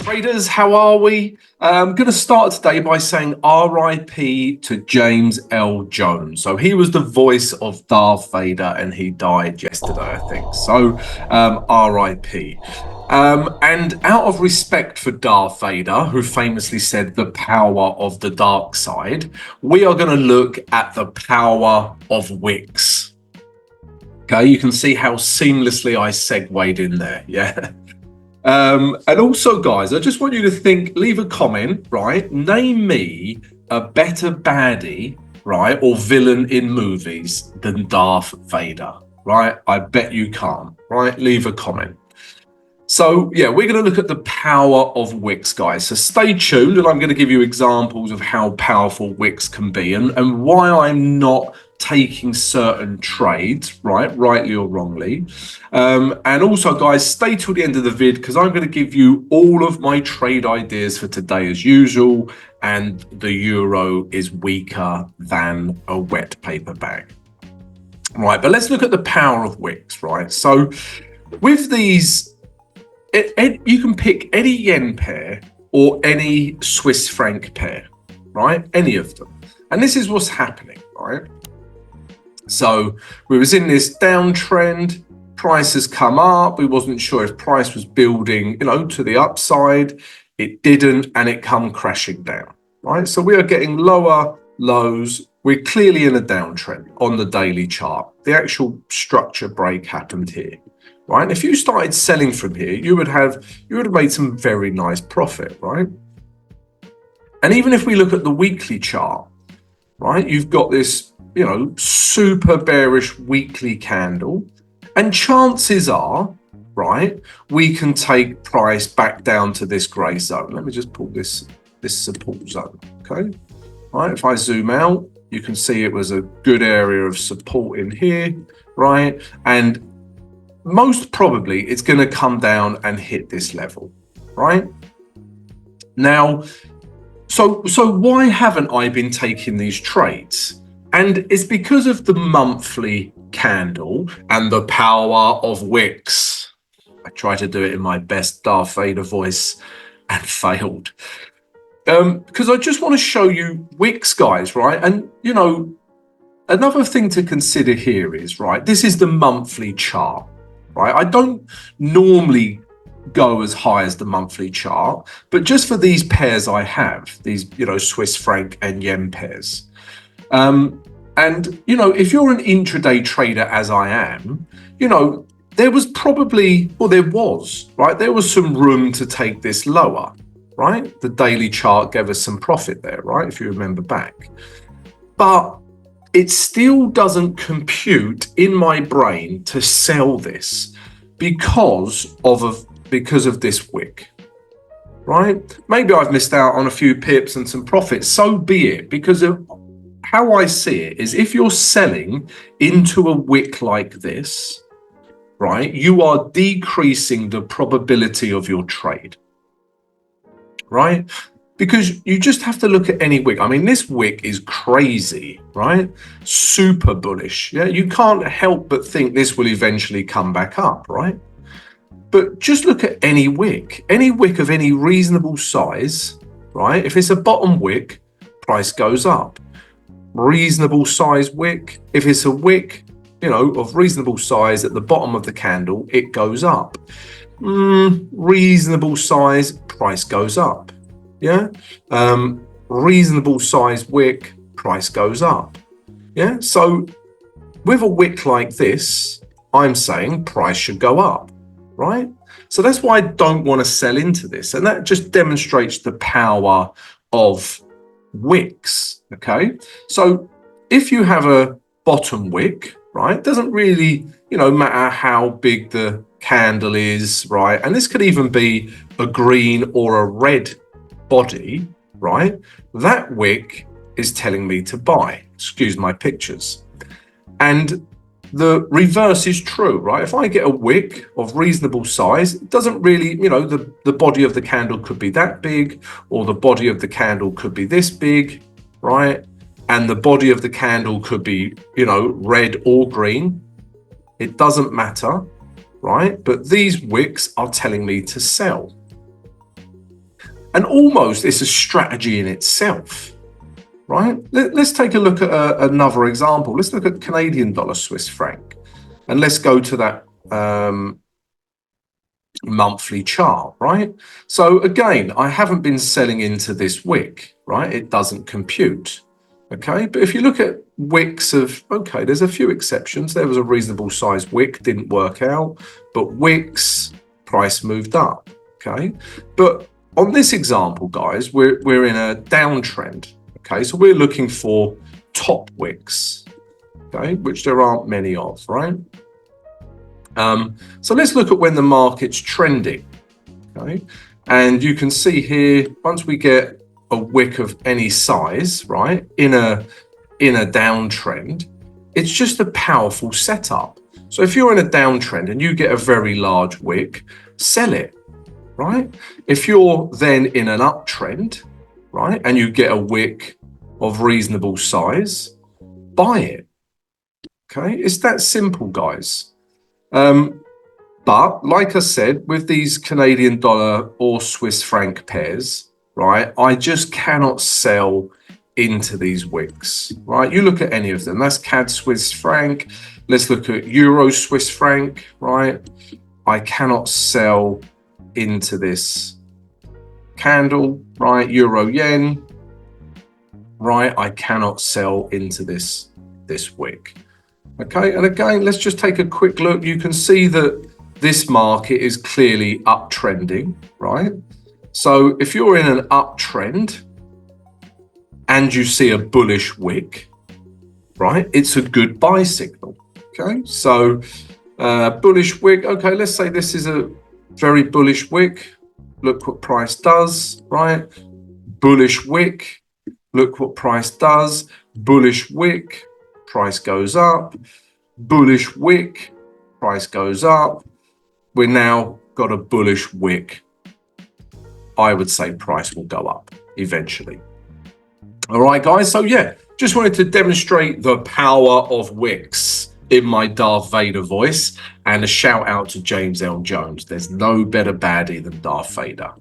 Traders, how are we? I'm going to start today by saying RIP to James L. Jones. So he was the voice of Darth Vader and he died yesterday, I think. So RIP. And out of respect for Darth Vader, who famously said the power of the dark side, we are going to look at the power of Wicks. Okay, you can see how seamlessly I segued in there, yeah? And also, guys, I just want you to leave a comment, right? Name me a better baddie, right, or villain in movies than Darth Vader, right? I bet you can't, right? Leave a comment. So, yeah, we're going to look at the power of Wicks, guys. So stay tuned, and I'm going to give you examples of how powerful Wicks can be and why I'm not taking certain trades, right, rightly or wrongly. And also, guys, stay till the end of the vid because I'm going to give you all of my trade ideas for today as usual, and the euro is weaker than a wet paper bag. Right, but let's look at the power of Wicks, right? So with these, you can pick any yen pair or any Swiss franc pair, right? Any of them. And this is what's happening, right? So we was in this downtrend, price has come up. We wasn't sure if price was building, to the upside. It didn't, and it come crashing down, right? So we are getting lower lows. We're clearly in a downtrend on the daily chart. The actual structure break happened here, right? And if you started selling from here, you would have made some very nice profit, right? And even if we look at the weekly chart, right, you've got this super bearish weekly candle, and chances are, right, we can take price back down to this grey zone. Let me just pull this support zone, okay? Right, if I zoom out, you can see it was a good area of support in here, right? And most probably it's going to come down and hit this level, right? Now, so why haven't I been taking these trades? And it's because of the monthly candle and the power of Wicks. I tried to do it in my best Darth Vader voice and failed. Because I just want to show you Wicks, guys, right? And, another thing to consider here is, right, this is the monthly chart, right? I don't normally go as high as the monthly chart, but just for these pairs I have, these, Swiss franc and yen pairs. And, if you're an intraday trader as I am, there was some room to take this lower, right? The daily chart gave us some profit there, right? If you remember back. But it still doesn't compute in my brain to sell this because of this wick, right? Maybe I've missed out on a few pips and some profits. So be it, because of how I see it is if you're selling into a wick like this, right, you are decreasing the probability of your trade, right? Because you just have to look at any wick. I mean, this wick is crazy, right? Super bullish. Yeah, you can't help but think this will eventually come back up, right? But just look at any wick of any reasonable size, right? If it's a bottom wick, price goes up. Reasonable size wick, if it's a wick, of reasonable size at the bottom of the candle, it goes up. Reasonable size, price goes up. Yeah. Reasonable size wick, price goes up. Yeah. So with a wick like this, I'm saying price should go up, right? So that's why I don't want to sell into this. And that just demonstrates the power of wicks. Okay. So if you have a bottom wick, right, it doesn't really, matter how big the candle is, right? And this could even be a green or a red body, right? That wick is telling me to buy. Excuse my pictures. And the reverse is true, right? If I get a wick of reasonable size, it doesn't really, the body of the candle could be that big, or the body of the candle could be this big, right? And the body of the candle could be, red or green. It doesn't matter, right? But these wicks are telling me to sell. And almost it's a strategy in itself, right? Let's take a look at another example. Let's look at Canadian dollar, Swiss franc, and let's go to that monthly chart, right? So again, I haven't been selling into this wick, right? It doesn't compute. Okay, but if you look at wicks of, okay, there's a few exceptions. There was a reasonable sized wick, didn't work out, but wicks, price moved up. Okay, but on this example, guys, we're in a downtrend. Okay, so we're looking for top wicks, okay, which there aren't many of, right? So let's look at when the market's trending. Okay, and you can see here, once we get a wick of any size, right, in a downtrend, it's just a powerful setup. So if you're in a downtrend and you get a very large wick, sell it, right? If you're then in an uptrend, right, and you get a wick of reasonable size, buy it. Okay, it's that simple, guys. But like I said, with these Canadian dollar or Swiss franc pairs, right, I just cannot sell into these wicks, right? You look at any of them. That's CAD Swiss franc. Let's look at Euro Swiss franc, right? I cannot sell into this candle, right? Euro yen, right? I cannot sell into this wick. Okay, and again, let's just take a quick look. You can see that this market is clearly uptrending, right? So if you're in an uptrend and you see a bullish wick, right, it's a good buy signal. Okay, so bullish wick. Okay, let's say this is a very bullish wick. Look what price does, right? Bullish wick. Look what price does. Bullish wick. Price goes up. Bullish wick. Price goes up. We're now got a bullish wick. I would say price will go up eventually. All right, guys. So yeah, just wanted to demonstrate the power of wicks in my Darth Vader voice, and a shout out to James L. Jones. There's no better baddie than Darth Vader.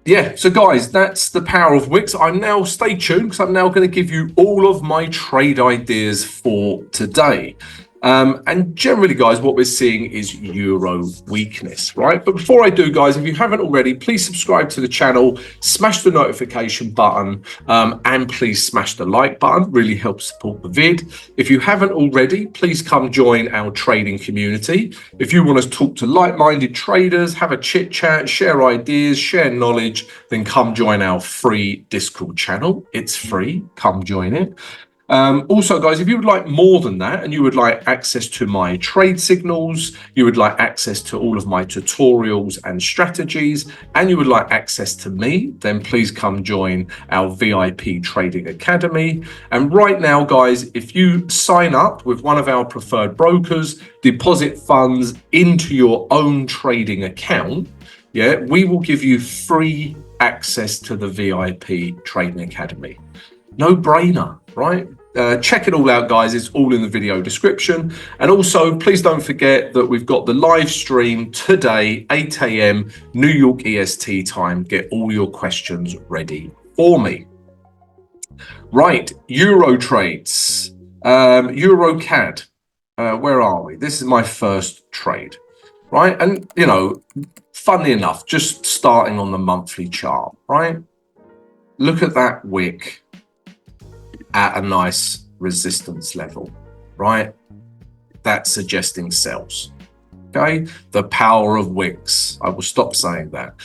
Yeah, so guys, that's the power of wicks. I'm now, stay tuned, because I'm now going to give you all of my trade ideas for today. And generally, guys, what we're seeing is euro weakness, right? But before I do, guys, if you haven't already, please subscribe to the channel, smash the notification button, and please smash the like button. Really helps support the vid. If you haven't already, please come join our trading community. If you want to talk to like-minded traders, have a chit chat, share ideas, share knowledge, then come join our free Discord channel. It's free. Come join it. Also, guys, if you would like more than that and you would like access to my trade signals, you would like access to all of my tutorials and strategies, and you would like access to me, then please come join our VIP Trading Academy. And right now, guys, if you sign up with one of our preferred brokers, deposit funds into your own trading account, yeah, we will give you free access to the VIP Trading Academy. No brainer, right? Check it all out, guys. It's all in the video description. And also, please don't forget that we've got the live stream today, 8 a.m. New York EST time. Get all your questions ready for me. Right, Euro trades, Euro CAD. Where are we? This is my first trade, right? And, you know, funnily enough, just starting on the monthly chart, right? Look at that wick at a nice resistance level, right? That's suggesting sells. Okay, the power of wicks. I will stop saying that.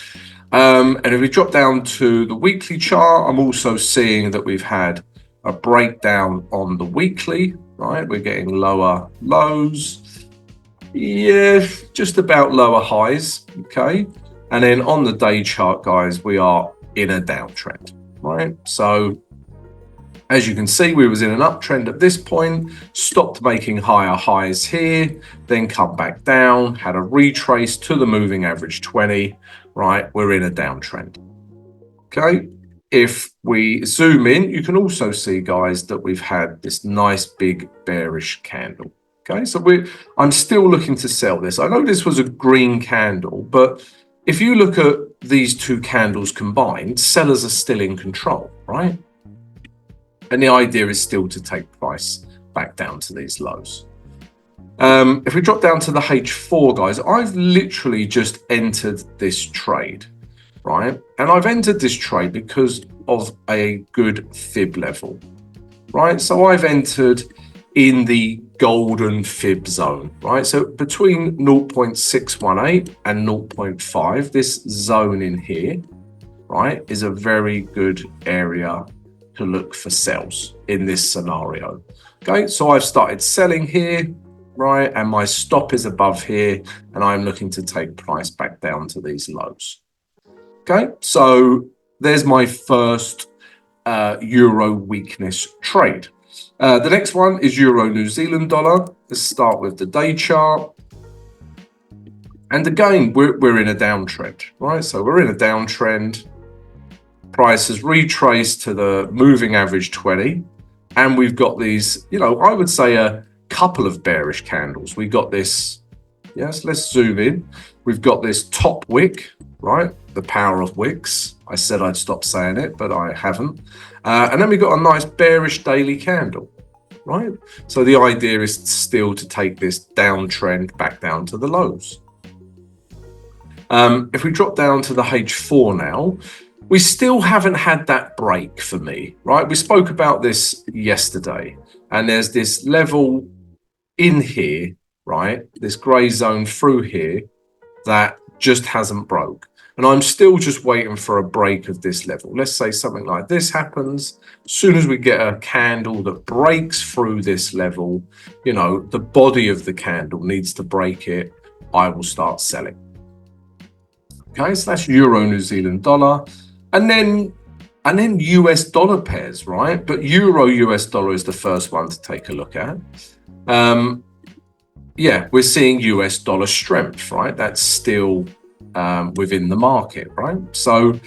And if we drop down to the weekly chart, I'm also seeing that we've had a breakdown on the weekly, right? We're getting lower lows, yeah, just about lower highs. Okay, and then on the day chart, guys, we are in a downtrend, right? So as you can see, we was in an uptrend at this point, stopped making higher highs here, then come back down, had a retrace to the moving average 20, right? We're in a downtrend. Okay, if we zoom in, you can also see, guys, that we've had this nice big bearish candle. Okay, so I'm still looking to sell this. I know this was a green candle, but if you look at these two candles combined, sellers are still in control, right? And the idea is still to take price back down to these lows. If we drop down to the H4, guys, I've literally just entered this trade, right? And I've entered this trade because of a good fib level, right? So I've entered in the golden fib zone, right? So between 0.618 and 0.5, this zone in here, right, is a very good area to look for sells in this scenario. Okay, so I've started selling here, right, and my stop is above here, and I'm looking to take price back down to these lows. Okay, so there's my first euro weakness trade. The next one is Euro New Zealand dollar. Let's start with the day chart. And again, we're in a downtrend, right? So we're in a downtrend. Price has retraced to the moving average 20. And we've got these, you know, I would say a couple of bearish candles. We got this, yes, let's zoom in. We've got this top wick, right? The Power of Wicks. I said I'd stop saying it, but I haven't. And then we got a nice bearish daily candle, right? So the idea is still to take this downtrend back down to the lows. If we drop down to the H4 now, we still haven't had that break for me, right? We spoke about this yesterday, and there's this level in here, right? This gray zone through here that just hasn't broke. And I'm still just waiting for a break of this level. Let's say something like this happens. As soon as we get a candle that breaks through this level, you know, the body of the candle needs to break it, I will start selling. Okay, so that's Euro New Zealand dollar. And then US dollar pairs, right? But Euro US dollar is the first one to take a look at. Yeah, we're seeing US dollar strength, right? That's still within the market, right? So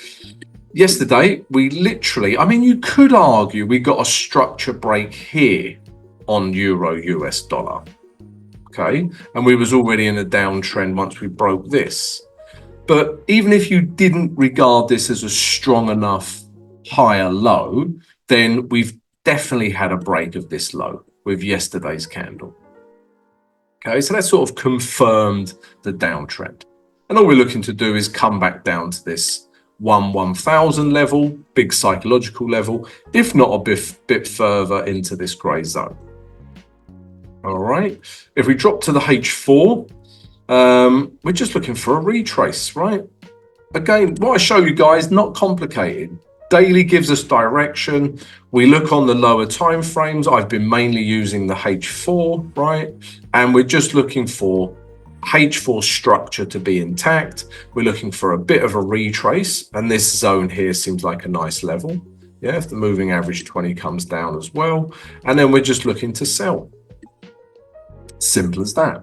yesterday we literally, I mean, you could argue we got a structure break here on Euro US dollar, okay? And we was already in a downtrend once we broke this. But even if you didn't regard this as a strong enough higher low, then we've definitely had a break of this low with yesterday's candle. Okay, so that sort of confirmed the downtrend. And all we're looking to do is come back down to this 1,000 level, big psychological level, if not a bit further into this grey zone. All right, if we drop to the H4, we're just looking for a retrace, right? Again, what I show you guys, not complicated. Daily gives us direction. We look on the lower time frames. I've been mainly using the H4, right? And we're just looking for H4 structure to be intact. We're looking for a bit of a retrace, and this zone here seems like a nice level. Yeah, if the moving average 20 comes down as well. And then we're just looking to sell. Simple as that.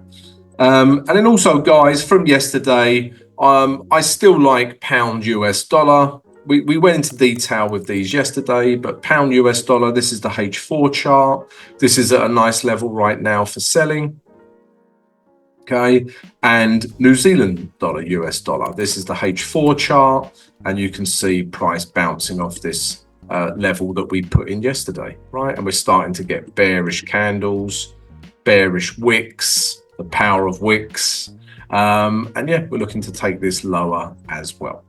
And then also, guys, from yesterday, I still like pound US dollar. We went into detail with these yesterday, but pound US dollar, this is the H4 chart. This is at a nice level right now for selling. Okay, and New Zealand dollar, US dollar. This is the H4 chart, and you can see price bouncing off this level that we put in yesterday, right? And we're starting to get bearish candles, bearish wicks, the Power of Wicks. And yeah, we're looking to take this lower as well.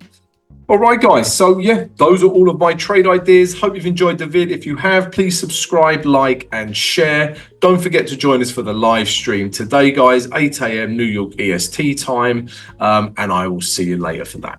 All right, guys. So yeah, those are all of my trade ideas. Hope you've enjoyed the vid. If you have, please subscribe, like, and share. Don't forget to join us for the live stream today, guys, 8 a.m. New York EST time. And I will see you later for that.